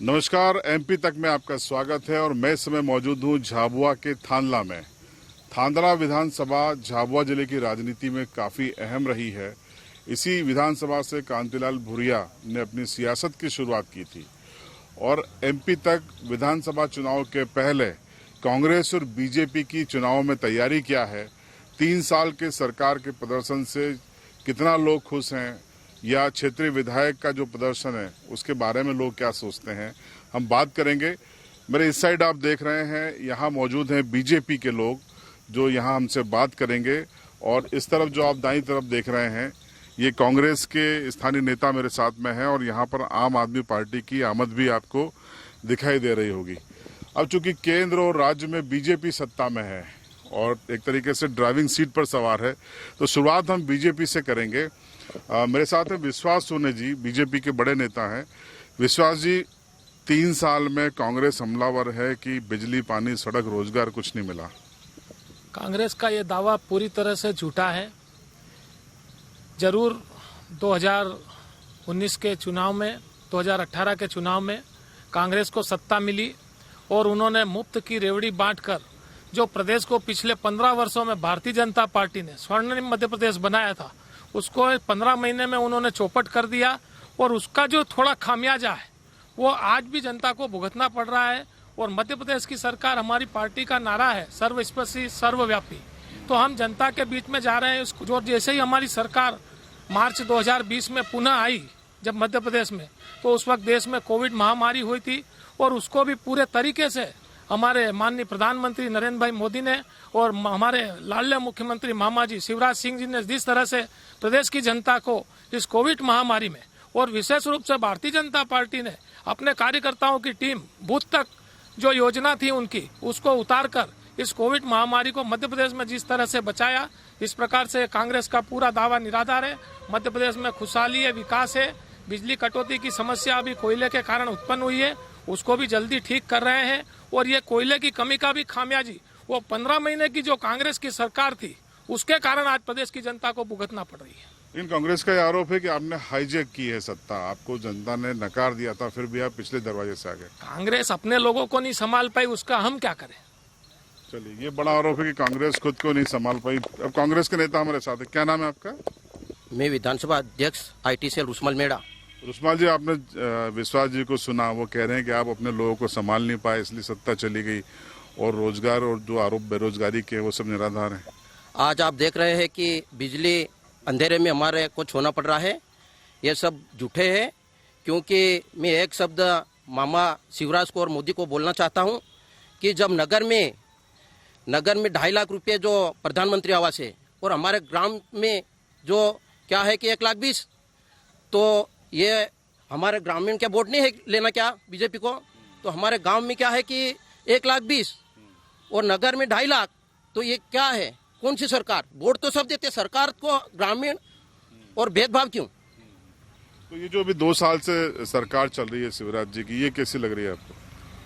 नमस्कार, एमपी तक में आपका स्वागत है और मैं इस समय मौजूद हूँ झाबुआ के थांदला में। थांदला विधानसभा झाबुआ जिले की राजनीति में काफ़ी अहम रही है। इसी विधानसभा से कांतिलाल भूरिया ने अपनी सियासत की शुरुआत की थी और एमपी तक विधानसभा चुनाव के पहले कांग्रेस और बीजेपी की चुनाव में तैयारी क्या है, 3 साल के सरकार के प्रदर्शन से कितना लोग खुश हैं या क्षेत्रीय विधायक का जो प्रदर्शन है उसके बारे में लोग क्या सोचते हैं, हम बात करेंगे। मेरे इस साइड आप देख रहे हैं, यहाँ मौजूद हैं बीजेपी के लोग जो यहाँ हमसे बात करेंगे और इस तरफ जो आप दाईं तरफ देख रहे हैं ये कांग्रेस के स्थानीय नेता मेरे साथ में हैं और यहाँ पर आम आदमी पार्टी की आमद भी आपको दिखाई दे रही होगी। अब चूंकि केंद्र और राज्य में बीजेपी सत्ता में है और एक तरीके से ड्राइविंग सीट पर सवार है, तो शुरुआत हम बीजेपी से करेंगे। मेरे साथ है विश्वास सोनी जी, बीजेपी के बड़े नेता हैं। विश्वास जी, 3 साल में कांग्रेस हमलावर है कि बिजली, पानी, सड़क, रोजगार कुछ नहीं मिला। कांग्रेस का ये दावा पूरी तरह से झूठा है। जरूर 2019 के चुनाव में, 2018 के चुनाव में कांग्रेस को सत्ता मिली और उन्होंने मुफ्त की रेवड़ी बांटकर जो प्रदेश को पिछले 15 वर्षों में भारतीय जनता पार्टी ने स्वर्णिम मध्य प्रदेश बनाया था, उसको 15 महीने में उन्होंने चौपट कर दिया और उसका जो थोड़ा खामियाजा है वो आज भी जनता को भुगतना पड़ रहा है। और मध्य प्रदेश की सरकार, हमारी पार्टी का नारा है सर्वस्पर्शी सर्वव्यापी, तो हम जनता के बीच में जा रहे हैं। जो जैसे ही हमारी सरकार मार्च 2020 में पुनः आई जब मध्य प्रदेश में, तो उस वक्त देश में कोविड महामारी हुई थी और उसको भी पूरे तरीके से हमारे माननीय प्रधानमंत्री नरेंद्र भाई मोदी ने और हमारे लाडले मुख्यमंत्री मामा जी शिवराज सिंह जी ने जिस तरह से प्रदेश की जनता को इस कोविड महामारी में, और विशेष रूप से भारतीय जनता पार्टी ने अपने कार्यकर्ताओं की टीम बूथ तक जो योजना थी उनकी, उसको उतारकर इस कोविड महामारी को मध्य प्रदेश में जिस तरह से बचाया, इस प्रकार से कांग्रेस का पूरा दावा निराधार है। मध्य प्रदेश में खुशहाली है, विकास है। बिजली कटौती की समस्या अभी कोयले के कारण उत्पन्न हुई है, उसको भी जल्दी ठीक कर रहे हैं। और ये कोयले की कमी का भी खामियाजी वो 15 महीने की जो कांग्रेस की सरकार थी उसके कारण आज प्रदेश की जनता को भुगतना पड़ रही है। इन कांग्रेस का यह आरोप है कि आपने हाईजैक की है सत्ता, आपको जनता ने नकार दिया था, फिर भी आप पिछले दरवाजे से आ गए। कांग्रेस अपने लोगों को नहीं संभाल पाई, उसका हम क्या करें। चलिए, ये बड़ा आरोप है कि कांग्रेस खुद को नहीं संभाल पाई। अब कांग्रेस के नेता हमारे साथ है, क्या नाम है आपका? मैं विधानसभा अध्यक्ष IT सेल रुस्मल मेड़ा। रुस्माल जी, आपने विश्वास जी को सुना, वो कह रहे हैं कि आप अपने लोगों को संभाल नहीं पाए इसलिए सत्ता चली गई और रोजगार और जो आरोप बेरोजगारी के वो सब निराधार हैं। आज आप देख रहे हैं कि बिजली अंधेरे में हमारे को छोड़ना पड़ रहा है, ये सब झूठे हैं। क्योंकि मैं एक शब्द मामा शिवराज को और मोदी को बोलना चाहता हूं कि जब नगर में 2.5 लाख रुपये जो प्रधानमंत्री आवास है और हमारे ग्राम में जो क्या है कि 1,20,000, तो ये हमारे ग्रामीण क्या वोट नहीं है लेना क्या बीजेपी को, तो हमारे गांव में क्या है कि 1,20,000 और नगर में 2.5 लाख, तो ये क्या है? कौन सी सरकार? वोट तो सब देते, सरकार को ग्रामीण और भेदभाव क्यों? तो ये जो अभी 2 साल से सरकार चल रही है शिवराज जी की, ये कैसी लग रही है आपको?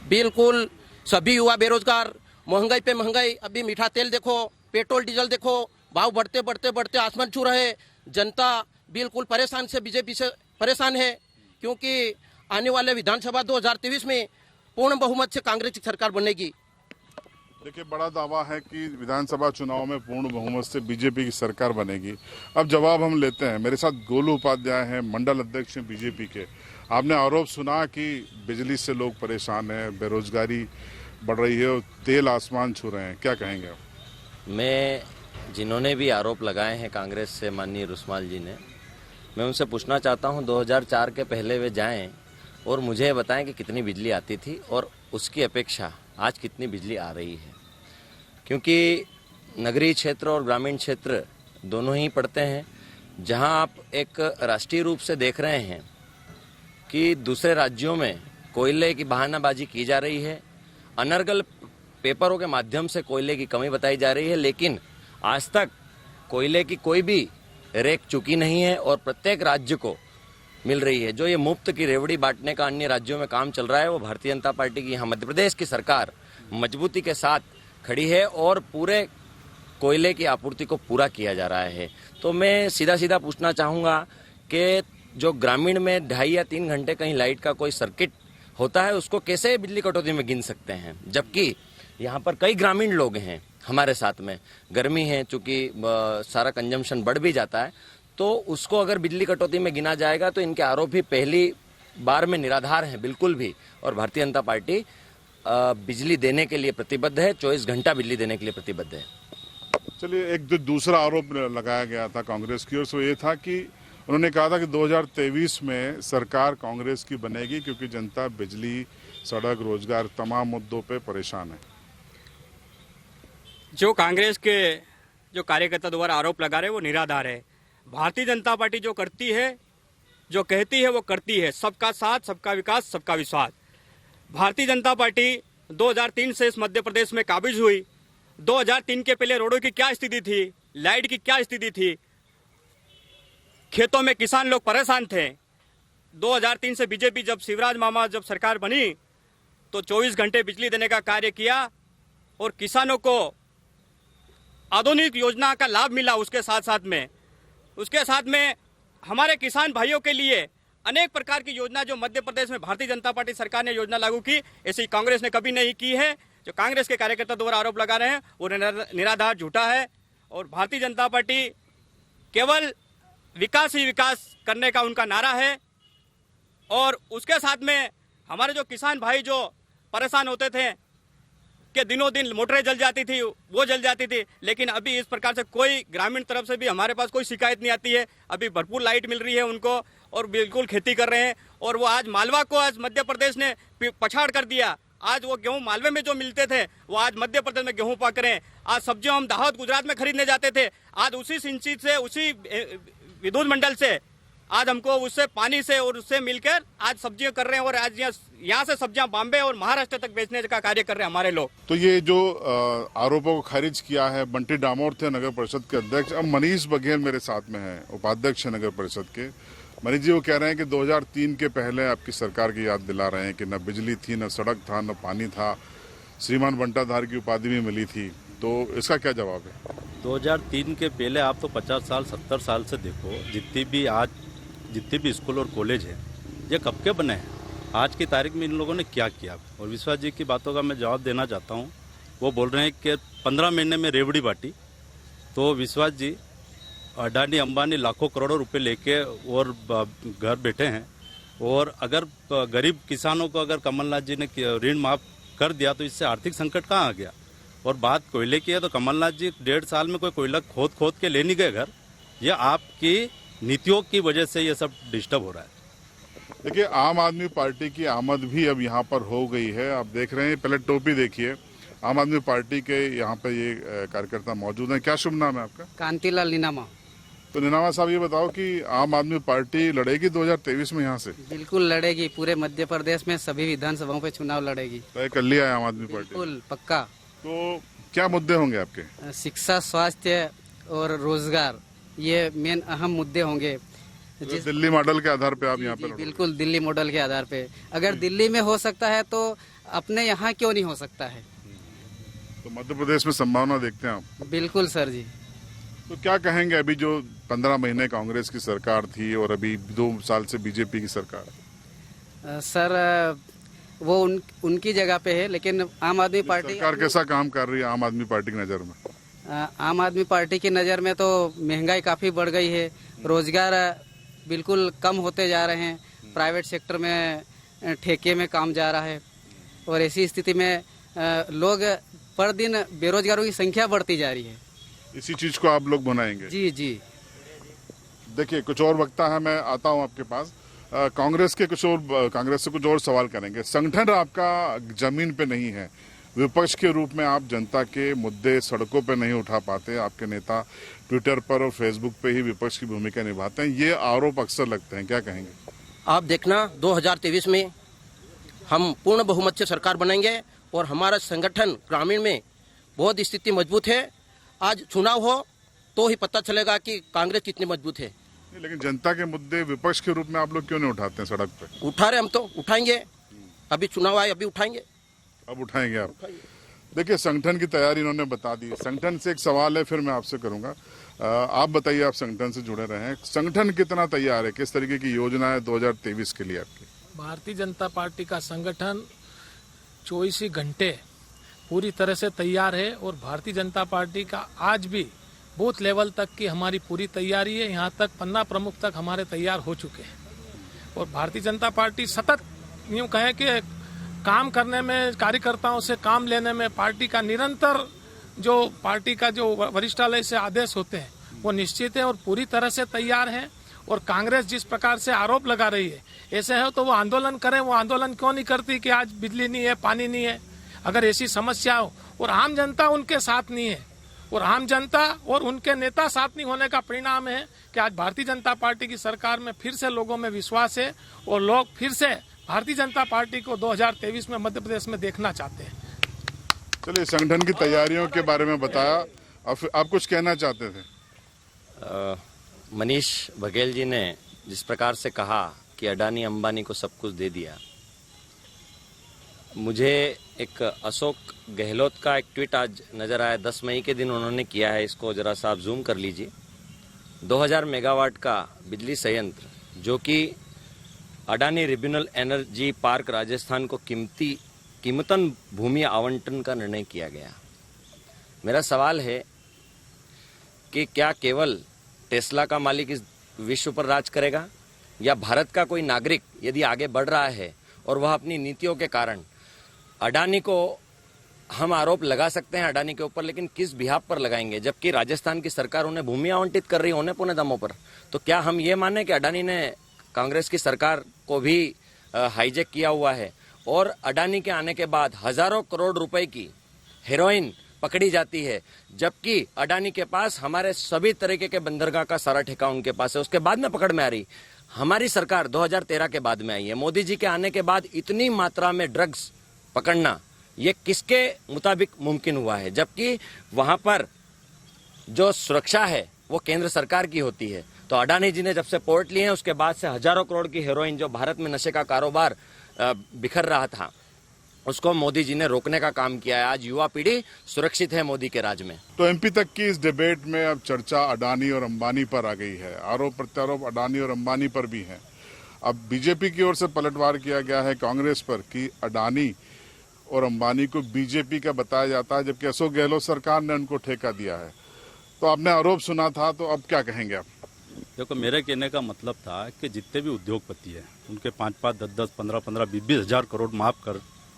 बिल्कुल सभी युवा बेरोजगार, महंगाई पे महंगाई। अभी मीठा तेल देखो, पेट्रोल डीजल देखो, भाव बढ़ते बढ़ते बढ़ते आसमान छू रहे। जनता बिल्कुल परेशान से, बीजेपी से परेशान है। क्योंकि आने वाले विधानसभा 2023 में पूर्ण बहुमत से कांग्रेस की सरकार बनेगी। देखिए, बड़ा दावा है कि विधानसभा चुनाव में पूर्ण बहुमत से बीजेपी की सरकार बनेगी। अब जवाब हम लेते हैं। मेरे साथ गोलू उपाध्याय हैं, मंडल अध्यक्ष हैं बीजेपी के। आपने आरोप सुना कि बिजली से लोग परेशान हैं, बेरोजगारी बढ़ रही है और तेल आसमान छू रहे हैं, क्या कहेंगे आप? मैं जिन्होंने भी आरोप लगाए हैं कांग्रेस से, माननीय रुस्माल जी ने, मैं उनसे पूछना चाहता हूं 2004 के पहले वे जाएं और मुझे बताएं कि कितनी बिजली आती थी और उसकी अपेक्षा आज कितनी बिजली आ रही है। क्योंकि नगरीय क्षेत्र और ग्रामीण क्षेत्र दोनों ही पड़ते हैं, जहां आप एक राष्ट्रीय रूप से देख रहे हैं कि दूसरे राज्यों में कोयले की बहानाबाजी की जा रही है, अनर्गल पेपरों के माध्यम से कोयले की कमी बताई जा रही है, लेकिन आज तक कोयले की कोई भी रेक चुकी नहीं है और प्रत्येक राज्य को मिल रही है। जो ये मुफ्त की रेवड़ी बांटने का अन्य राज्यों में काम चल रहा है, वो भारतीय जनता पार्टी की यहाँ मध्य प्रदेश की सरकार मजबूती के साथ खड़ी है और पूरे कोयले की आपूर्ति को पूरा किया जा रहा है। तो मैं सीधा सीधा पूछना चाहूँगा कि जो ग्रामीण में 2.5 या 3 घंटे कहीं लाइट का कोई सर्किट होता है उसको कैसे बिजली कटौती में गिन सकते हैं, जबकि यहाँ पर कई ग्रामीण लोग हैं हमारे साथ में। गर्मी है, चूंकि सारा कंजम्पशन बढ़ भी जाता है, तो उसको अगर बिजली कटौती में गिना जाएगा तो इनके आरोप भी पहली बार में निराधार हैं बिल्कुल भी। और भारतीय जनता पार्टी बिजली देने के लिए प्रतिबद्ध है, 24 घंटा बिजली देने के लिए प्रतिबद्ध है। चलिए, एक जो दूसरा आरोप लगाया गया था कांग्रेस की ओर से, ये था कि उन्होंने कहा था कि 2023 में सरकार कांग्रेस की बनेगी क्योंकि जनता बिजली, सड़क, रोजगार तमाम मुद्दों पे परेशान है। जो कांग्रेस के जो कार्यकर्ता द्वारा आरोप लगा रहे हैं वो निराधार है। भारतीय जनता पार्टी जो करती है, जो कहती है वो करती है। सबका साथ, सबका विकास, सबका विश्वास। भारतीय जनता पार्टी 2003 से इस मध्य प्रदेश में काबिज हुई। 2003 के पहले रोडों की क्या स्थिति थी, लाइट की क्या स्थिति थी, खेतों में किसान लोग परेशान थे। 2003 से बीजेपी जब शिवराज मामा जब सरकार बनी तो 24 घंटे बिजली देने का कार्य किया और किसानों को आधुनिक योजना का लाभ मिला। उसके साथ में हमारे किसान भाइयों के लिए अनेक प्रकार की योजना जो मध्य प्रदेश में भारतीय जनता पार्टी सरकार ने योजना लागू की, ऐसी कांग्रेस ने कभी नहीं की है। जो कांग्रेस के कार्यकर्ता द्वारा आरोप लगा रहे हैं वो निराधार झूठा है। और भारतीय जनता पार्टी केवल विकास ही विकास करने का उनका नारा है। और उसके साथ में हमारे जो किसान भाई जो परेशान होते थे कि दिनों दिन मोटरें जल जाती थी, वो जल जाती थी, लेकिन अभी इस प्रकार से कोई ग्रामीण तरफ से भी हमारे पास कोई शिकायत नहीं आती है। अभी भरपूर लाइट मिल रही है उनको और बिल्कुल खेती कर रहे हैं। और वो आज मालवा को आज मध्य प्रदेश ने पछाड़ कर दिया। आज वो गेहूं मालवे में जो मिलते थे वो आज मध्य प्रदेश में गेहूं पक रहे हैं। आज सब्जियां हम दाहोद गुजरात में खरीदने जाते थे, आज उसी सिंची से, उसी विद्युत मंडल से, आज हमको उससे पानी से और उससे मिलकर आज सब्जियां कर रहे हैं। और आज यहाँ से सब्जियां बॉम्बे और महाराष्ट्र तक बेचने का कार्य कर रहे हैं हमारे लोग। तो ये जो आरोपों को खारिज किया है, बंटी डामोर थे नगर परिषद के अध्यक्ष। अब मनीष बघेल मेरे साथ में है, उपाध्यक्ष है नगर परिषद के। मनीष जी, वो कह रहे हैं कि 2003 के पहले आपकी सरकार की याद दिला रहे हैं कि न बिजली थी, न सड़क था, न पानी था, श्रीमान बंटाधार की उपाधि भी मिली थी। तो इसका क्या जवाब है? 2003 के पहले आप तो 50 साल 70 साल से देखो, जितने भी स्कूल और कॉलेज हैं ये कब के बने हैं, आज की तारीख में इन लोगों ने क्या किया। और विश्वास जी की बातों का मैं जवाब देना चाहता हूँ। वो बोल रहे हैं कि 15 महीने में रेवड़ी बांटी। तो विश्वास जी, अडानी अंबानी लाखों करोड़ों रुपए लेके और घर बैठे हैं। और अगर गरीब किसानों को अगर कमलनाथ जी ने ऋण माफ कर दिया तो इससे आर्थिक संकट कहाँ आ गया। और बात कोयले की है तो कमलनाथ जी 1.5 साल में कोई कोयला खोद के ले नहीं गए घर। ये आपकी नीतियों की वजह से ये सब डिस्टर्ब हो रहा है। देखिए, आम आदमी पार्टी की आमद भी अब यहाँ पर हो गई है। आप देख रहे हैं, पहले टोपी देखिए। आम आदमी पार्टी के यहाँ पे ये कार्यकर्ता मौजूद हैं। क्या शुभ नाम है आपका? कांतिलाल नीनामा। तो नीनामा साहब, ये बताओ कि आम आदमी पार्टी लड़ेगी 2023 में यहाँ से? बिल्कुल लड़ेगी। पूरे मध्य प्रदेश में सभी विधानसभाओं पे चुनाव लड़ेगी। तय कर लिया है आम आदमी पार्टी? बिल्कुल पक्का। तो क्या मुद्दे होंगे आपके? शिक्षा, स्वास्थ्य और रोजगार, ये मेन अहम मुद्दे होंगे। तो दिल्ली मॉडल के आधार पे आप यहाँ पे? बिल्कुल दिल्ली मॉडल के आधार पे। अगर दिल्ली में हो सकता है तो अपने यहाँ क्यों नहीं हो सकता है? तो मध्य प्रदेश में संभावना देखते हैं आप? बिल्कुल सर जी। तो क्या कहेंगे, अभी जो 15 महीने कांग्रेस की सरकार थी और अभी 2 साल से बीजेपी की सरकार? सर वो उनकी जगह पे है, लेकिन आम आदमी पार्टी सरकार कैसा काम कर रही है आम आदमी पार्टी की नजर में? आम आदमी पार्टी की नज़र में तो महंगाई काफ़ी बढ़ गई है, रोजगार बिल्कुल कम होते जा रहे हैं, प्राइवेट सेक्टर में ठेके में काम जा रहा है। और ऐसी स्थिति में लोग पर दिन बेरोजगारों की संख्या बढ़ती जा रही है। इसी चीज को आप लोग बनाएंगे? जी जी। देखिए, कुछ और वक्ता है, मैं आता हूं आपके पास। कांग्रेस से कुछ और सवाल करेंगे। संगठन आपका जमीन पे नहीं है, विपक्ष के रूप में आप जनता के मुद्दे सड़कों पे नहीं उठा पाते। आपके नेता ट्विटर पर और फेसबुक पे ही विपक्ष की भूमिका निभाते हैं, ये आरोप अक्सर लगते हैं। क्या कहेंगे? आप देखना 2023 में हम पूर्ण बहुमत से सरकार बनाएंगे और हमारा संगठन ग्रामीण में बहुत स्थिति मजबूत है। आज चुनाव हो तो ही पता चलेगा कि कांग्रेस कितनी मजबूत है। लेकिन जनता के मुद्दे विपक्ष के रूप में आप लोग क्यों नहीं उठाते हैं सड़क पे? उठा रहे, हम तो उठाएंगे। अभी चुनाव आए, अभी उठाएंगे। अब उठाएंगे आप? देखिए, संगठन की तैयारी इन्होंने बता दी। संगठन से एक सवाल है, फिर मैं आपसे करूंगा। आप बताइए, आप संगठन से जुड़े रहे हैं, संगठन कितना तैयार है, किस तरीके की योजना है 2023 के लिए आपकी? भारतीय जनता पार्टी का संगठन 24 ही घंटे पूरी तरह से तैयार है और भारतीय जनता पार्टी का आज भी बूथ लेवल तक की हमारी पूरी तैयारी है। यहाँ तक पन्ना प्रमुख तक हमारे तैयार हो चुके हैं और भारतीय जनता पार्टी सतत यूँ कहें कि काम करने में, कार्यकर्ताओं से काम लेने में, पार्टी का निरंतर जो पार्टी का जो वरिष्ठालय से आदेश होते हैं वो निश्चित है और पूरी तरह से तैयार है। और कांग्रेस जिस प्रकार से आरोप लगा रही है, ऐसे है तो वो आंदोलन करें। वो आंदोलन क्यों नहीं करती कि आज बिजली नहीं है, पानी नहीं है? अगर ऐसी समस्या हो और आम जनता उनके साथ नहीं है और आम जनता और उनके नेता साथ नहीं होने का परिणाम है कि आज भारतीय जनता पार्टी की सरकार में फिर से लोगों में विश्वास है और लोग फिर से भारतीय जनता पार्टी को 2023 में मध्य प्रदेश में देखना चाहते हैं। चलिए, संगठन की तैयारियों के बारे में बताया, आप कुछ कहना चाहते थे? मनीष बघेल जी ने जिस प्रकार से कहा कि अडानी अंबानी को सब कुछ दे दिया, मुझे एक अशोक गहलोत का एक ट्वीट आज नजर आया। 10 मई के दिन उन्होंने किया है, इसको जरा सा आप जूम कर लीजिए। 2000 मेगावाट का बिजली संयंत्र जो कि अडानी रिज्यूनल एनर्जी पार्क राजस्थान को कीमतन भूमि आवंटन का निर्णय किया गया। मेरा सवाल है कि क्या केवल टेस्ला का मालिक इस विश्व पर राज करेगा या भारत का कोई नागरिक यदि आगे बढ़ रहा है और वह अपनी नीतियों के कारण अडानी को, हम आरोप लगा सकते हैं अडानी के ऊपर, लेकिन किस बिहाफ पर लगाएंगे जबकि राजस्थान की सरकार उन्हें भूमि आवंटित कर रही है औने पौने दामों पर? तो क्या हम ये माने कि अडानी ने कांग्रेस की सरकार को भी हाईजैक किया हुआ है और अडानी के आने के बाद हजारों करोड़ रुपए की हेरोइन पकड़ी जाती है, जबकि अडानी के पास हमारे सभी तरीके के बंदरगाह का सारा ठेका उनके पास है, उसके बाद में पकड़ में आ रही। हमारी सरकार 2013 के बाद में आई है। मोदी जी के आने के बाद इतनी मात्रा में ड्रग्स पकड़ना ये किसके मुताबिक मुमकिन हुआ है, जबकि वहां पर जो सुरक्षा है वो केंद्र सरकार की होती है। तो अडानी जी ने जब से पोर्ट लिए हैं उसके बाद से हजारों करोड़ की हेरोइन जो भारत में नशे का कारोबार बिखर रहा था उसको मोदी जी ने रोकने का काम किया है। आज युवा पीढ़ी सुरक्षित है मोदी के राज में। तो एमपी तक की इस डिबेट में अब चर्चा अडानी और अंबानी पर आ गई है। आरोप प्रत्यारोप अडानी और अंबानी पर भी है। अब बीजेपी की ओर से पलटवार किया गया है कांग्रेस पर कि अडानी और अंबानी को बीजेपी का बताया जाता है, जबकि अशोक गहलोत सरकार ने उनको ठेका दिया है। तो आपने आरोप सुना था, तो अब क्या कहेंगे आप? देखो, मेरे कहने का मतलब था कि जितने भी उद्योगपति हैं उनके 5-5, 10-10, 15-15, 20-20 हजार करोड़ माफ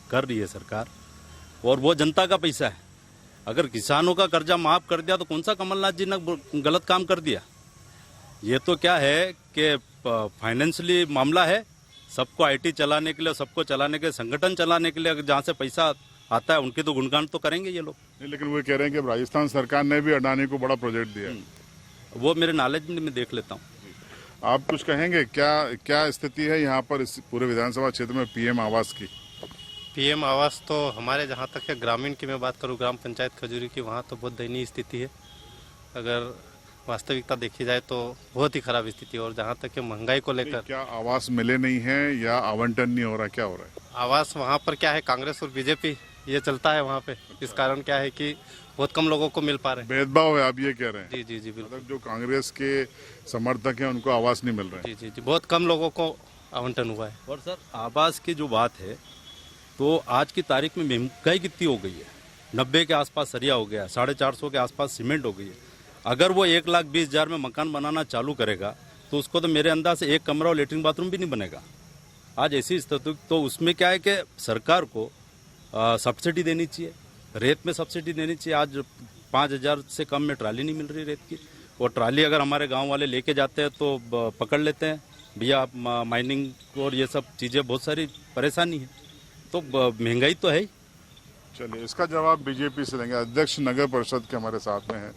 कर रही है सरकार, और वो जनता का पैसा है। अगर किसानों का कर्जा माफ कर दिया तो कौन सा कमलनाथ जी ने गलत काम कर दिया? ये तो क्या है कि फाइनेंशियली मामला है। सबको आईटी चलाने के लिए, सबको चलाने के, संगठन चलाने के लिए अगर जहाँ से पैसा आता है उनके तो गुणगान तो करेंगे ये लोग। नहीं, लेकिन वो कह रहे हैं कि राजस्थान सरकार ने भी अडानी को बड़ा प्रोजेक्ट दिया है। वो मेरे नॉलेज में देख लेता हूँ। आप कुछ कहेंगे? क्या स्थिति है यहाँ पर इस पूरे विधानसभा क्षेत्र में पीएम आवास की? पीएम आवास तो हमारे जहाँ तक है ग्रामीण की मैं बात करूँ, ग्राम पंचायत खजूरी की, वहाँ तो बहुत दयनीय स्थिति है। अगर वास्तविकता देखी जाए तो बहुत ही खराब स्थिति है। और जहाँ तक है महंगाई को लेकर, क्या आवास मिले नहीं है या आवंटन नहीं हो रहा, क्या हो रहा है? आवास वहाँ पर क्या है, कांग्रेस और बीजेपी ये चलता है वहाँ पे। इस कारण क्या है कि बहुत कम लोगों को मिल पा रहे हैं। भेदभाव है, आप ये कह रहे हैं? जी जी जी बिल्कुल। मतलब जो कांग्रेस के समर्थक हैं उनको आवास नहीं मिल रहा है? जी जी जी, बहुत कम लोगों को आवंटन हुआ है। और सर, आवास की जो बात है तो आज की तारीख में महंगाई कितनी हो गई है। 90 के आसपास सरिया हो गया, 450 के आसपास सीमेंट हो गई है। अगर वो 1,20,000 में मकान बनाना चालू करेगा तो उसको तो मेरे अंदाज से एक कमरा और लेटरिन बाथरूम भी नहीं बनेगा। आज ऐसी स्थिति, तो उसमें क्या है कि सरकार को सब्सिडी देनी चाहिए, रेत में सब्सिडी देनी चाहिए। आज 5,000 से कम में ट्राली नहीं मिल रही रेत की, और ट्राली अगर हमारे गांव वाले लेके जाते हैं तो पकड़ लेते हैं भैया, माइनिंग और ये सब चीज़ें, बहुत सारी परेशानी है। तो महंगाई तो है ही। चलिए, इसका जवाब बीजेपी से लेंगे। अध्यक्ष नगर परिषद के हमारे साथ में है।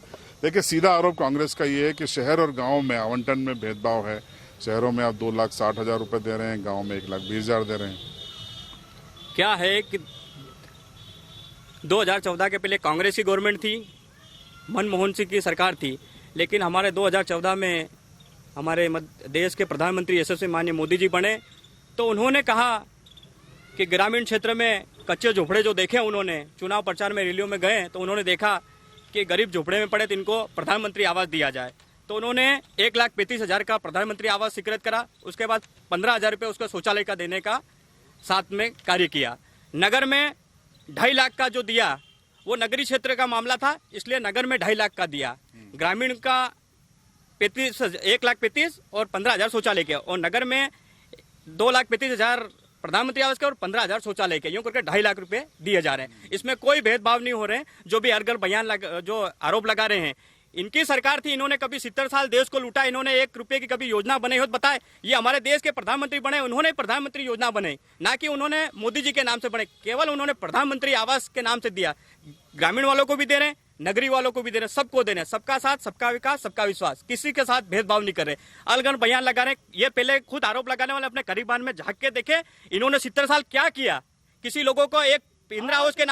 देखिए, सीधा आरोप कांग्रेस का ये है कि शहर और गांव में आवंटन में भेदभाव है। शहरों में आप 2,60,000 रुपए दे रहे हैं, गांव में 1,20,000 दे रहे हैं। क्या है कि 2014 के पहले कांग्रेस की गवर्नमेंट थी, मनमोहन सिंह की सरकार थी, लेकिन हमारे 2014 में हमारे देश के प्रधानमंत्री यशस्वी माननीय मोदी जी बने, तो उन्होंने कहा कि ग्रामीण क्षेत्र में कच्चे झोपड़े जो देखे उन्होंने, चुनाव प्रचार में रैलियों में गए तो उन्होंने देखा कि गरीब झोपड़े में पड़े तो इनको प्रधानमंत्री आवास दिया जाए। तो उन्होंने 1,35,000 का प्रधानमंत्री आवास स्वीकृत करा, उसके बाद 15,000 रुपये उसको शौचालय का देने का साथ में कार्य किया। नगर में 2.5 लाख का जो दिया वो नगरीय क्षेत्र का मामला था, इसलिए नगर में 2.5 लाख का दिया। ग्रामीण का 1,35,000 और 15,000 शौचालय के, और नगर में 2,35,000 प्रधानमंत्री आवास के और 15,000 शौचालय के, यूं करके 2.5 लाख रुपए दिए जा रहे हैं। इसमें कोई भेदभाव नहीं हो रहे हैं। जो भी अरगल बयान जो आरोप लगा रहे हैं, इनकी सरकार थी, इन्होंने कभी 70 साल देश को लूटा, इन्होंने 1 रुपए की कभी योजना बनाई हो तो बताए। ये हमारे देश के प्रधानमंत्री बने, उन्होंने प्रधानमंत्री योजना बनाई, ना कि उन्होंने मोदी जी के नाम से बने। केवल उन्होंने प्रधानमंत्री आवास के नाम से दिया। ग्रामीण वालों को भी दे रहे हैं, नगरीय वालों को भी दे रहे हैं, सबको दे रहे हैं। सबका साथ, सबका विकास, सबका विश्वास, किसी के साथ भेदभाव नहीं कर रहे। अलगन बयान लगा रहे। ये पहले खुद आरोप लगाने वाले अपने करीबान में झांक के देखे, इन्होंने 70 साल क्या किया। किसी लोगों को एक इंदिरा आवास के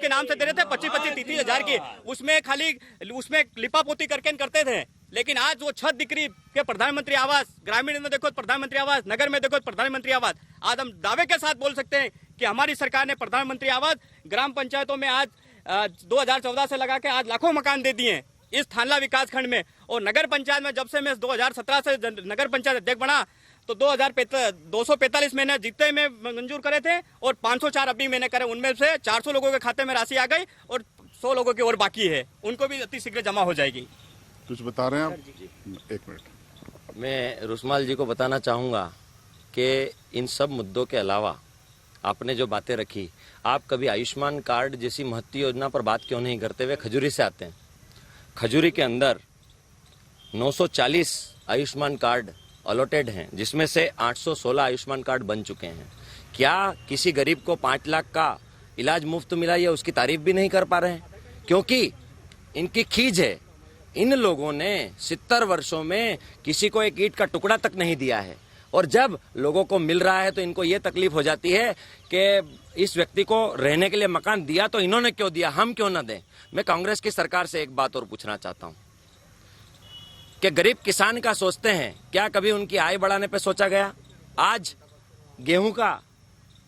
नाम से दे रहे थे 25-30 हजार की, उसमें खाली उसमें लिपापोती करते थे। लेकिन आज वो छत दिख रही के प्रधानमंत्री आवास, ग्रामीण में देखो प्रधानमंत्री आवास, नगर में देखो प्रधानमंत्री आवास। आज हम दावे के साथ बोल सकते हैं कि हमारी सरकार ने प्रधानमंत्री आवास ग्राम पंचायतों में आज 2014 से लगा के आज लाखों मकान दे दिए इस थानला विकास खंड में। और नगर पंचायत में जब से मैं 2017 से नगर पंचायत अध्यक्ष बना तो 245 मैंने जितने में मंजूर करे थे और 504 अभी मैंने करे। उनमें से 400 लोगों के खाते में राशि आ गई और 100 लोगों की और बाकी है, उनको भी अति शीघ्र जमा हो जाएगी। कुछ बता रहे हैं आप? 1 मिनट। मैं रुस्माल जी को बताना चाहूँगा कि इन सब मुद्दों के अलावा आपने जो बातें रखी, आप कभी आयुष्मान कार्ड जैसी महत्व योजना पर बात क्यों नहीं करते हुए खजूरी से आते हैं। खजूरी के अंदर 940 आयुष्मान कार्ड अलॉटेड हैं, जिसमें से 816 आयुष्मान कार्ड बन चुके हैं। क्या किसी गरीब को 5 लाख का इलाज मुफ्त मिला, ये उसकी तारीफ भी नहीं कर पा रहे हैं, क्योंकि इनकी खीज है। इन लोगों ने 70 वर्षों में किसी को एक ईंट का टुकड़ा तक नहीं दिया है, और जब लोगों को मिल रहा है तो इनको ये तकलीफ हो जाती है कि इस व्यक्ति को रहने के लिए मकान दिया तो इन्होंने क्यों दिया, हम क्यों ना दें। मैं कांग्रेस की सरकार से एक बात और पूछना चाहता हूं कि गरीब किसान का सोचते हैं, क्या कभी उनकी आय बढ़ाने पे सोचा गया? आज गेहूं का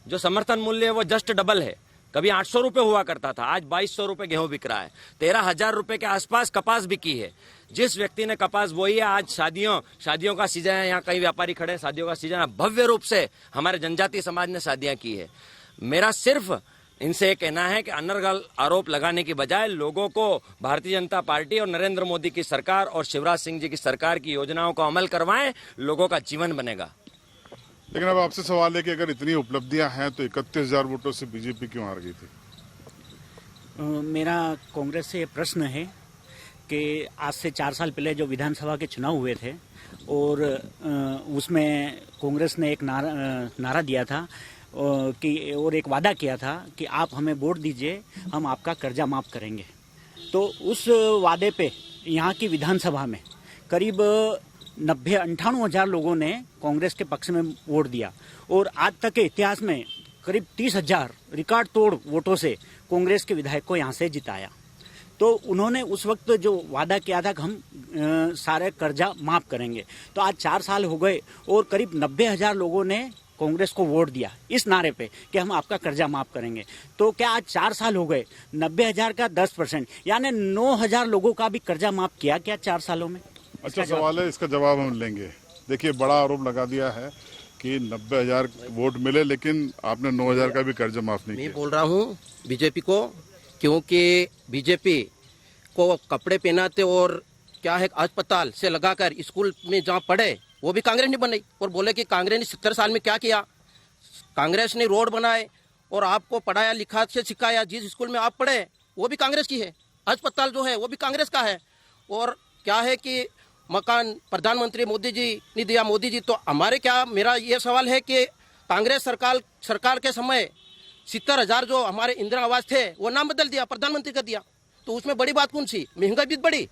जो समर्थन मूल्य है वो जस्ट डबल है। कभी 800 रुपए हुआ करता था, आज 2200 रुपए गेहूं बिक रहा है। 13,000 रुपए के आसपास कपास बिकी है। जिस व्यक्ति ने कपास बोई है, आज शादियों का सीजन है, यहाँ कई व्यापारी खड़े, शादियों का सीजन है, भव्य रूप से हमारे जनजातीय समाज ने शादियां की है। मेरा सिर्फ इनसे ये कहना है कि अनर्गल आरोप लगाने की बजाय लोगों को भारतीय जनता पार्टी और नरेंद्र मोदी की सरकार और शिवराज सिंह जी की सरकार की योजनाओं का अमल करवाएं, लोगों का जीवन बनेगा। लेकिन अब आपसे सवाल है कि अगर इतनी उपलब्धियां हैं तो 31,000 वोटों से बीजेपी क्यों हार गई थी? मेरा कांग्रेस से ये प्रश्न है कि आज से 4 साल पहले जो विधानसभा के चुनाव हुए थे और उसमें कांग्रेस ने एक नारा दिया था कि और एक वादा किया था कि आप हमें वोट दीजिए, हम आपका कर्जा माफ करेंगे। तो उस वादे पे यहाँ की विधानसभा में करीब 90-98 हजार लोगों ने कांग्रेस के पक्ष में वोट दिया और आज तक के इतिहास में करीब 30,000 रिकॉर्ड तोड़ वोटों से कांग्रेस के विधायक को यहाँ से जिताया। तो उन्होंने उस वक्त जो वादा किया था कि हम सारे कर्जा माफ करेंगे, तो आज 4 साल हो गए और करीब 90,000 लोगों ने कांग्रेस को वोट दिया इस नारे पे कि हम आपका कर्जा माफ करेंगे। तो क्या आज 4 साल हो गए, 90,000 का 10% यानी 9,000 लोगों का भी कर्जा माफ किया क्या 4 सालों में? अच्छा सवाल है, इसका जवाब हम लेंगे। देखिए, बड़ा आरोप लगा दिया है कि 90,000 वोट मिले लेकिन आपने 9,000 का भी कर्जा माफ नहीं किया। मैं बोल रहा हूँ बीजेपी को, क्योंकि बीजेपी को कपड़े पहनाते और क्या है अस्पताल से लगाकर स्कूल में जहाँ पढ़े वो भी कांग्रेस ने बनाई और बोले कि कांग्रेस ने 70 साल में क्या किया। कांग्रेस ने रोड बनाए और आपको पढ़ाया लिखा से सिखाया, जिस स्कूल में आप पढ़े वो भी कांग्रेस की है, अस्पताल जो है वो भी कांग्रेस का है। और क्या है कि मकान प्रधानमंत्री मोदी जी ने दिया, मोदी जी। तो हमारे क्या, मेरा ये सवाल है कि कांग्रेस सरकार के समय 70,000 जो हमारे इंदिरा आवास थे वो नाम बदल दिया, प्रधानमंत्री का दिया, तो उसमें बड़ी बात कौन सी? महंगाई भी बढ़ी।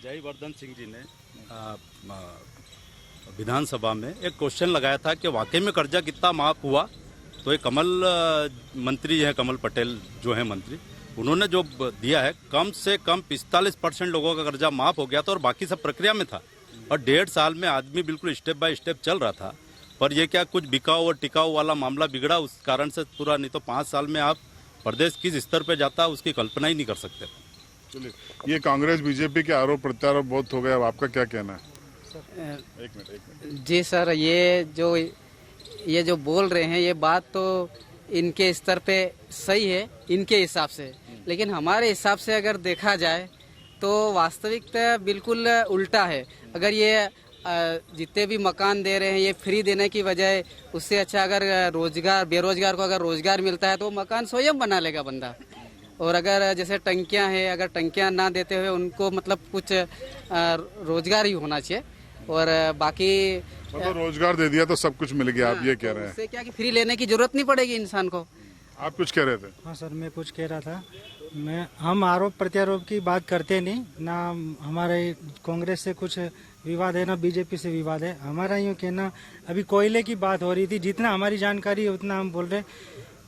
जयवर्धन सिंह जी ने विधानसभा में एक क्वेश्चन लगाया था कि वाकई में कर्जा कितना माफ हुआ, तो ये कमल मंत्री है, कमल पटेल जो है मंत्री, उन्होंने जो दिया है कम से कम 45% लोगों का कर्जा माफ हो गया था और बाकी सब प्रक्रिया में था। और 1.5 साल में आदमी बिल्कुल स्टेप बाय स्टेप चल रहा था, पर ये क्या कुछ बिकाऊ और टिकाऊ वाला मामला बिगड़ा उस कारण से पूरा, नहीं तो 5 साल में आप प्रदेश किस स्तर पे जाता उसकी कल्पना ही नहीं कर सकते। चलिए, ये कांग्रेस बीजेपी के आरोप प्रत्यारोप बहुत हो गए, अब आपका क्या कहना है? एक मिनट। जी सर, ये जो बोल रहे हैं ये बात तो इनके स्तर पे सही है इनके हिसाब से, लेकिन हमारे हिसाब से अगर देखा जाए तो वास्तविकता बिल्कुल उल्टा है। अगर ये जितने भी मकान दे रहे हैं ये फ्री देने की बजाय उससे अच्छा अगर बेरोजगार को अगर रोजगार मिलता है तो मकान स्वयं बना लेगा बंदा। और अगर जैसे टंकियां हैं, अगर टंकियां ना देते हुए उनको मतलब कुछ रोजगार ही होना चाहिए। और बाकी तो रोजगार दे दिया तो सब कुछ मिल गया, आप ये कह रहे हैं? उससे क्या कि फ्री लेने की जरूरत नहीं पड़ेगी इंसान को। आप कुछ कह रहे थे? हाँ सर, मैं कुछ कह रहा था। हम आरोप प्रत्यारोप की बात करते नहीं ना, हमारे कांग्रेस से कुछ विवाद है ना बीजेपी से विवाद है। हमारा यूँ कहना, अभी कोयले की बात हो रही थी, जितना हमारी जानकारी है उतना हम बोल रहे।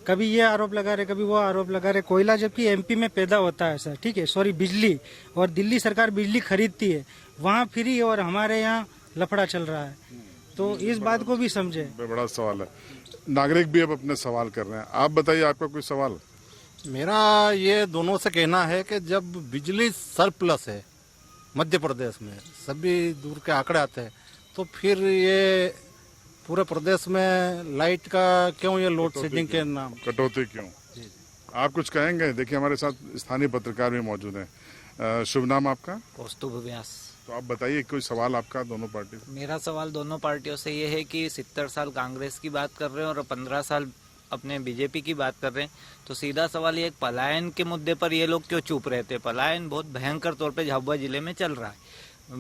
कभी ये आरोप लगा रहे, कभी वो आरोप लगा रहे। कोयला जबकि एमपी में पैदा होता है सर, ठीक है, सॉरी बिजली, और दिल्ली सरकार बिजली खरीदती है, वहाँ फ्री और हमारे यहाँ लफड़ा चल रहा है। तो इस बात को भी समझे। बड़ा सवाल है, नागरिक भी अब अपने सवाल कर रहे हैं। आप बताइए, आपका कोई सवाल? मेरा ये दोनों से कहना है कि जब बिजली सरप्लस है मध्य प्रदेश में, सभी दूर के आंकड़े आते हैं, तो फिर ये पूरे प्रदेश में लाइट का क्यों ये लोड शेडिंग के नाम कटौती क्यों? आप कुछ कहेंगे? देखिए, हमारे साथ स्थानीय पत्रकार भी मौजूद हैं। शुभ नाम आपका? कौस्तुभ व्यास। तो आप बताइए, कोई सवाल आपका दोनों पार्टी से? मेरा सवाल दोनों पार्टियों से ये है कि 70 साल कांग्रेस की बात कर रहे हैं और 15 साल अपने बीजेपी की बात कर रहे हैं, तो सीधा सवाल ये, पलायन के मुद्दे पर ये लोग क्यों चुप रहते हैं? पलायन बहुत भयंकर तौर पे झाबुआ जिले में चल रहा है।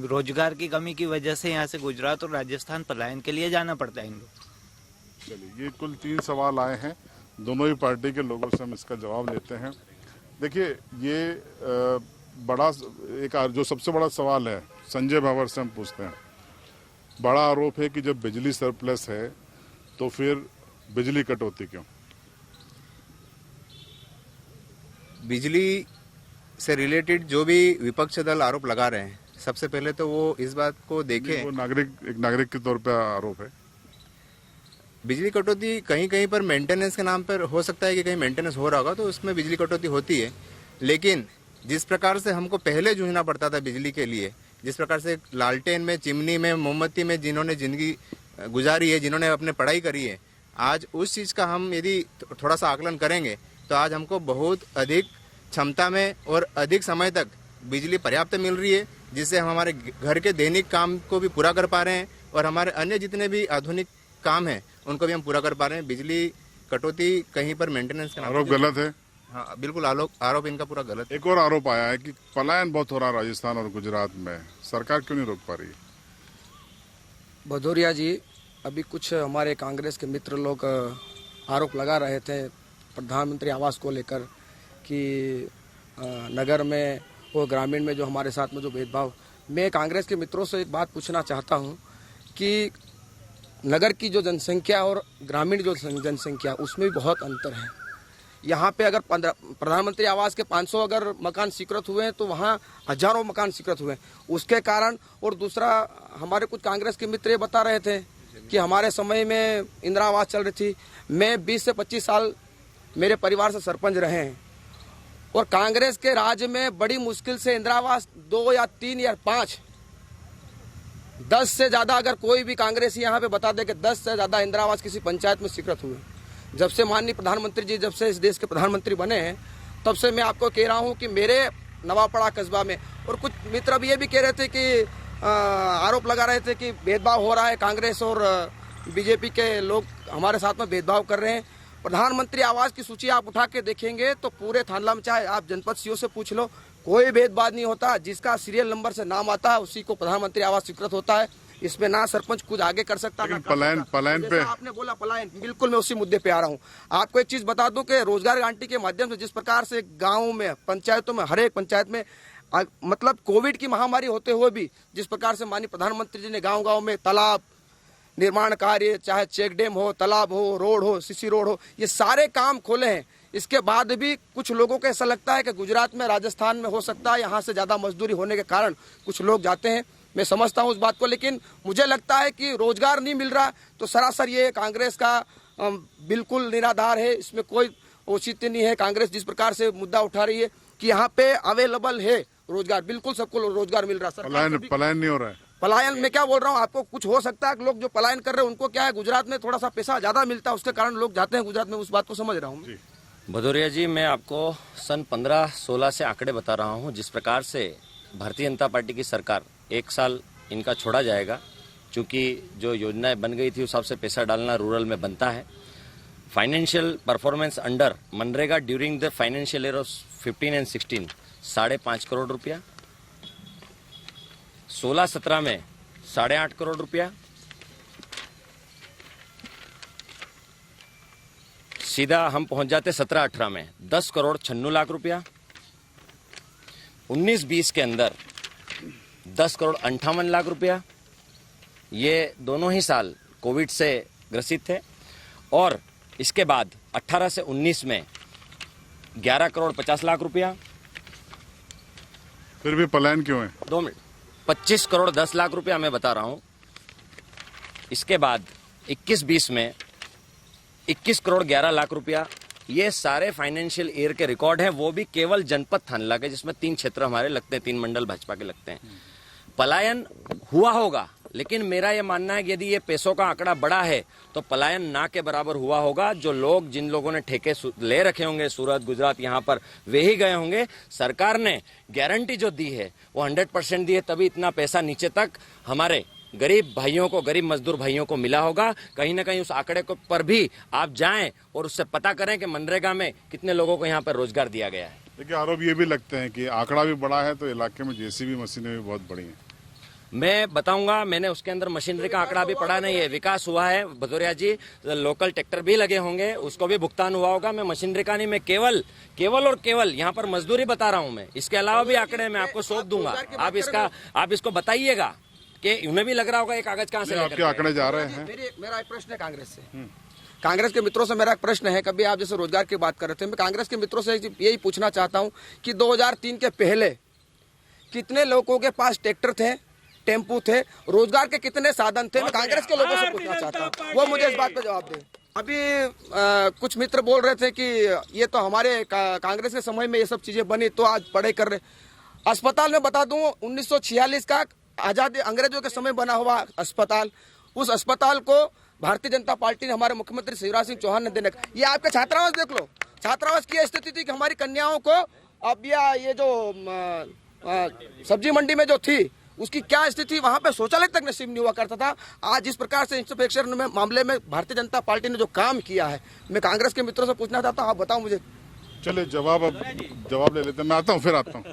रोजगार की कमी की वजह से यहाँ से गुजरात और राजस्थान पलायन के लिए जाना पड़ता है इन लोग। चलिए, ये कुल 3 सवाल आए हैं, दोनों ही पार्टी के लोगों से हम इसका जवाब लेते हैं। देखिए, ये बड़ा एक जो सबसे बड़ा सवाल है, संजय भावर से हम पूछते हैं। बड़ा आरोप है कि जब बिजली सरप्लस है तो फिर बिजली कटौती क्यों? बिजली से रिलेटेड जो भी विपक्ष दल आरोप लगा रहे हैं, सबसे पहले तो वो इस बात को देखें। वो एक नागरिक के तौर पे आरोप है। बिजली कटौती कहीं कहीं पर मेंटेनेंस के नाम पर हो सकता है कि कहीं मेंटेनेंस हो रहा होगा तो उसमें बिजली कटौती होती है, लेकिन जिस प्रकार से हमको पहले जूझना पड़ता था बिजली के लिए, जिस प्रकार से लालटेन में, चिमनी में, मोमबत्ती में जिन्होंने जिंदगी गुजारी है, जिन्होंने अपने पढ़ाई करी है, आज उस चीज़ का हम यदि थोड़ा सा आकलन करेंगे तो आज हमको बहुत अधिक क्षमता में और अधिक समय तक बिजली पर्याप्त मिल रही है, जिससे हम हमारे घर के दैनिक काम को भी पूरा कर पा रहे हैं और हमारे अन्य जितने भी आधुनिक काम हैं उनको भी हम पूरा कर पा रहे हैं। बिजली कटौती कहीं पर मेंटेनेंस का आरोप गलत है। हाँ, बिल्कुल आरोप इनका पूरा गलत है। एक और आरोप आया है कि पलायन बहुत हो रहा है राजस्थान और गुजरात में, सरकार क्यों नहीं रोक पा रही? भदौरिया जी, अभी कुछ हमारे कांग्रेस के मित्र लोग आरोप लगा रहे थे प्रधानमंत्री आवास को लेकर कि नगर में और ग्रामीण में जो हमारे साथ में जो भेदभाव। मैं कांग्रेस के मित्रों से एक बात पूछना चाहता हूं कि नगर की जो जनसंख्या और ग्रामीण जो जनसंख्या उसमें भी बहुत अंतर है। यहाँ पे अगर प्रधानमंत्री आवास के 500 अगर मकान स्वीकृत हुए हैं तो वहाँ हजारों मकान स्वीकृत हुए हैं उसके कारण। और दूसरा, हमारे कुछ कांग्रेस के मित्र ये बता रहे थे कि हमारे समय में इंदिरा आवास चल रही थी। मैं 20 से 25 साल मेरे परिवार से सरपंच रहे हैं और कांग्रेस के राज में बड़ी मुश्किल से इंदिरा आवास 2 या 3 या 5, 10 से ज़्यादा अगर कोई भी कांग्रेसी यहाँ पे बता दे कि 10 से ज़्यादा इंदिरा आवास किसी पंचायत में स्वीकृत हुए। जब से माननीय प्रधानमंत्री जी जब से इस देश के प्रधानमंत्री बने हैं तब से मैं आपको कह रहा हूँ कि मेरे नवापड़ा कस्बा में, और कुछ मित्र अब ये भी कह रहे थे कि आरोप लगा रहे थे कि भेदभाव हो रहा है, कांग्रेस और बीजेपी के लोग हमारे साथ में भेदभाव कर रहे हैं। प्रधानमंत्री आवास की सूची आप उठा के देखेंगे तो पूरे थानला में, चाहे आप जनपद सीओ से पूछ लो, कोई भेदभाव नहीं होता। जिसका सीरियल नंबर से नाम आता है उसी को प्रधानमंत्री आवास स्वीकृत होता है। इसमें ना सरपंच कुछ आगे कर सकता है। पलायन पे आपने बोला पलायन, बिल्कुल मैं उसी मुद्दे पे आ रहा हूँ। आपको एक चीज बता दूं कि रोजगार गारंटी के माध्यम से जिस प्रकार से गाँव में, पंचायतों में, हर एक पंचायत में मतलब कोविड की महामारी होते हुए भी जिस प्रकार से माननीय प्रधानमंत्री जी ने गाँव में तालाब निर्माण कार्य, चाहे चेक डैम हो, तालाब हो, रोड हो, सीसी रोड हो, ये सारे काम खोले हैं। इसके बाद भी कुछ लोगों को ऐसा लगता है कि गुजरात में, राजस्थान में हो सकता है यहाँ से ज़्यादा मजदूरी होने के कारण कुछ लोग जाते हैं। मैं समझता हूँ उस बात को, लेकिन मुझे लगता है कि रोजगार नहीं मिल रहा तो सरासर ये कांग्रेस का बिल्कुल निराधार है। इसमें कोई औचित्य नहीं है। कांग्रेस जिस प्रकार से मुद्दा उठा रही है कि यहाँ पे अवेलेबल है रोजगार, बिल्कुल सबको रोजगार मिल रहा है। पलायन नहीं हो रहा है। पलायन में क्या बोल रहा हूँ आपको, कुछ हो सकता है कि लोग जो पलायन कर रहे हैं उनको क्या है, गुजरात में थोड़ा सा पैसा ज्यादा मिलता है, उसके कारण लोग जाते हैं गुजरात में, उस बात को समझ रहा हूँ। भदौरिया जी, मैं आपको सन 15-16 से आंकड़े बता रहा हूं। जिस प्रकार से भारतीय जनता पार्टी की सरकार, 1 साल इनका छोड़ा जाएगा, क्योंकि जो योजनाएं बन गई थी उस हिसाब से पैसा डालना रूरल में बनता है। Financial performance under MNREGA during the financial year of 15 and 16 5.5 crore रुपया, 16-17 में 8.5 करोड़ रुपया, सीधा हम पहुंच जाते 17-18 में 10 करोड़ 96 लाख रुपया, 19-20 के अंदर 10 करोड़ 58 लाख रुपया। ये दोनों ही साल कोविड से ग्रसित थे। और इसके बाद 18 से 19 में 11 करोड़ 50 लाख रुपया। फिर भी पलायन क्यों है? 2 मिनट। 25 करोड़ 10 लाख रुपया मैं बता रहा हूं। इसके बाद 21-20 में 21 करोड़ 11 लाख रुपया। ये सारे फाइनेंशियल ईयर के रिकॉर्ड हैं, वो भी केवल जनपद थानला के, जिसमें 3 क्षेत्र हमारे लगते हैं, 3 मंडल भाजपा के लगते हैं। पलायन हुआ होगा, लेकिन मेरा ये मानना है कि यदि ये पैसों का आंकड़ा बड़ा है तो पलायन ना के बराबर हुआ होगा। जो लोग, जिन लोगों ने ठेके ले रखे होंगे सूरत, गुजरात, यहाँ पर, वे ही गए होंगे। सरकार ने गारंटी जो दी है वो 100% दी है, तभी इतना पैसा नीचे तक हमारे गरीब भाइयों को, गरीब मजदूर भाइयों को मिला होगा। कहीं ना कहीं उस आंकड़े को पर भी आप जाएं और उससे पता करें कि मनरेगा में कितने लोगों को यहाँ पर रोजगार दिया गया है। देखिए, आरोप ये भी लगते हैं कि आंकड़ा भी बड़ा है तो इलाके में जेसीबी मशीनें भी बहुत बड़ी हैं। मैं बताऊंगा, मैंने उसके अंदर मशीनरी का आंकड़ा भी पढ़ा नहीं है। विकास हुआ है भदौरिया जी, लोकल ट्रैक्टर भी लगे होंगे, उसको भी भुगतान हुआ होगा। मैं मशीनरी का नहीं, मैं केवल और केवल यहाँ पर मजदूरी बता रहा हूँ मैं। इसके अलावा भी आंकड़े मैं आपको सौंप दूंगा, आप इसको बताइएगा कि उन्हें भी लग रहा होगा ये कागज कहाँ से आपके आंकड़े जा रहे हैं। मेरा एक प्रश्न है कांग्रेस से, कांग्रेस के मित्रों से मेरा एक प्रश्न है। कभी आप जैसे रोजगार की बात कर रहे थे, मैं कांग्रेस के मित्रों से यही पूछना चाहता हूँ कि 2003 के पहले कितने लोगों के पास ट्रैक्टर थे, टेम्पू थे, रोजगार के कितने साधन थे? मैं कांग्रेस के लोगों से पूछना चाहता हूँ, वो मुझे इस बात पे जवाब दें। अभी कुछ मित्र बोल रहे थे कि ये तो हमारे कांग्रेस के समय में ये सब चीजें बनी, तो आज पढ़ाई कर रहे। अस्पताल में बता दूं, 1946 का आजादी अंग्रेजों के समय बना हुआ अस्पताल, उस अस्पताल को भारतीय जनता पार्टी ने, हमारे मुख्यमंत्री शिवराज सिंह चौहान ने देने। ये आपके छात्रावास देख लो, छात्रावास की स्थिति थी कि हमारी कन्याओं को, अब ये जो सब्जी मंडी में जो थी उसकी क्या स्थिति, वहां पे शौचालय तक नसीब नहीं हुआ करता था। आज इस प्रकार से इंस्पेक्शन में मामले में भारतीय जनता पार्टी ने जो काम किया है, मैं कांग्रेस के मित्रों से पूछना चाहता हूँ, आप बताओ मुझे। चलिए, जवाब ले लेते हैं। मैं आता हूँ, फिर आता हूँ।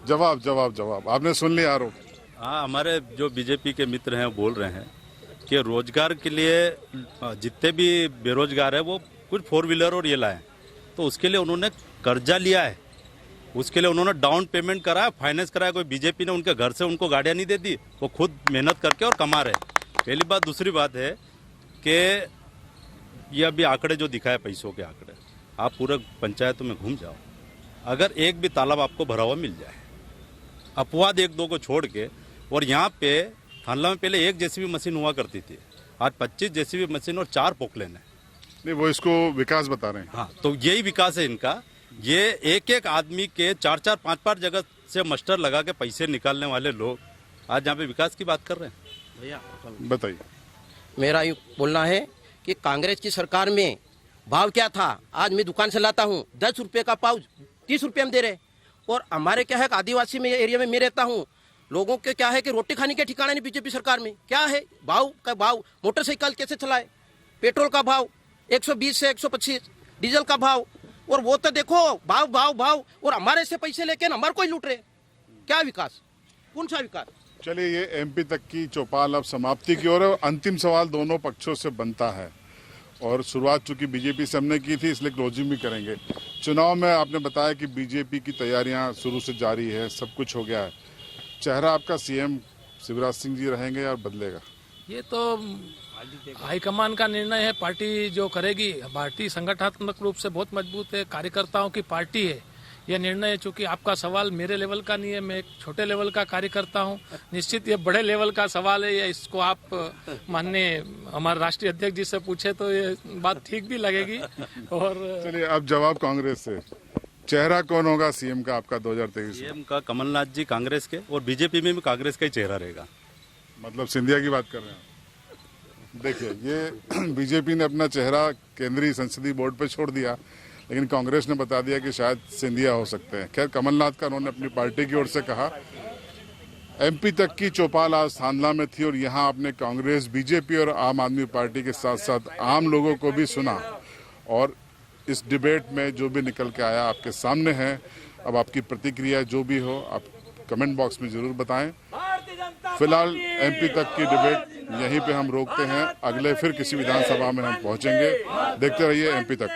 जवाब आपने सुन लिया आरोप। हाँ, हमारे जो बीजेपी के मित्र हैं बोल रहे हैं कि रोजगार के लिए जितने भी बेरोजगार है वो कुछ 4 व्हीलर और ये लाए, तो उसके लिए उन्होंने कर्जा लिया है, उसके लिए उन्होंने डाउन पेमेंट कराया, फाइनेंस कराया। कोई बीजेपी ने उनके घर से उनको गाड़ियाँ नहीं दे दी, वो खुद मेहनत करके और कमा रहे। पहली बात। दूसरी बात है कि ये अभी आंकड़े जो दिखाए, पैसों के आंकड़े, आप पूरे पंचायतों में घूम जाओ, अगर एक भी तालाब आपको भरा हुआ मिल जाए, अपवाद 1-2 को छोड़ के। और यहाँ पे थानला में पहले 1 जेसीबी मशीन हुआ करती थी, आज 25 जेसीबी मशीन और 4 पोकलेन है। नहीं, वो इसको विकास बता रहे हैं। हाँ, तो यही विकास है इनका। ये एक आदमी के 4-4, 5-5 जगह से मास्टर लगा के पैसे निकालने वाले लोग आज यहाँ पे विकास की बात कर रहे हैं। भैया बताइए। मेरा यूँ बोलना है कि कांग्रेस की सरकार में भाव क्या था, आज मैं दुकान से लाता हूँ 10 रुपये का पाउच 30 रुपये में दे रहे। और हमारे क्या है, आदिवासी में एरिया में मैं रहता हूँ, लोगों के क्या है कि रोटी खाने के ठिकाना नहीं बीजेपी सरकार में। क्या है भाव, मोटरसाइकिल कैसे चलाए, पेट्रोल का भाव 120 से 125, डीजल का भाव, और वो तो देखो भाव, और हमारे से पैसे लेके हमारे को ही लूट रहे। क्या विकास, कौन सा विकास? चलिए, ये एमपी तक की चौपाल अब समाप्ति की ओर है। अंतिम सवाल दोनों पक्षों से बनता है, और शुरुआत चूंकि बीजेपी से हमने की थी, इसलिए क्लोजिंग भी करेंगे। चुनाव में आपने बताया कि बीजेपी की तैयारियां शुरू से जारी है, सब कुछ हो गया है। चेहरा आपका सीएम शिवराज सिंह जी रहेंगे या बदलेगा? ये तो हाईकमान का निर्णय है, पार्टी जो करेगी। पार्टी संगठनात्मक रूप से बहुत मजबूत है, कार्यकर्ताओं की पार्टी है। यह निर्णय, चूंकि आपका सवाल मेरे लेवल का नहीं है, मैं एक छोटे लेवल का कार्यकर्ता हूं, निश्चित ये बड़े लेवल का सवाल है। इसको आप माननीय हमारे राष्ट्रीय अध्यक्ष जी से पूछे तो ये बात ठीक भी लगेगी। और चलिए, अब जवाब कांग्रेस से। चेहरा कौन होगा सीएम का आपका 2023 में? सीएम का कमलनाथ जी कांग्रेस के, और बीजेपी में भी कांग्रेस का ही चेहरा रहेगा। मतलब सिंधिया की बात कर रहे हैं आप। देखिए, ये बीजेपी ने अपना चेहरा केंद्रीय संसदीय बोर्ड पे छोड़ दिया, लेकिन कांग्रेस ने बता दिया कि शायद सिंधिया हो सकते हैं। खैर, कमलनाथ का उन्होंने अपनी पार्टी की ओर से कहा। एमपी तक की चौपाल आज थांदला में थी और यहाँ आपने कांग्रेस, बीजेपी और आम आदमी पार्टी के साथ साथ आम लोगों को भी सुना, और इस डिबेट में जो भी निकल के आया आपके सामने है। अब आपकी प्रतिक्रिया जो भी हो आप कमेंट बॉक्स में जरूर बताएं। फिलहाल एमपी तक की डिबेट यहीं पे हम रोकते हैं, अगले फिर किसी विधानसभा में हम पहुंचेंगे। देखते रहिए एमपी तक।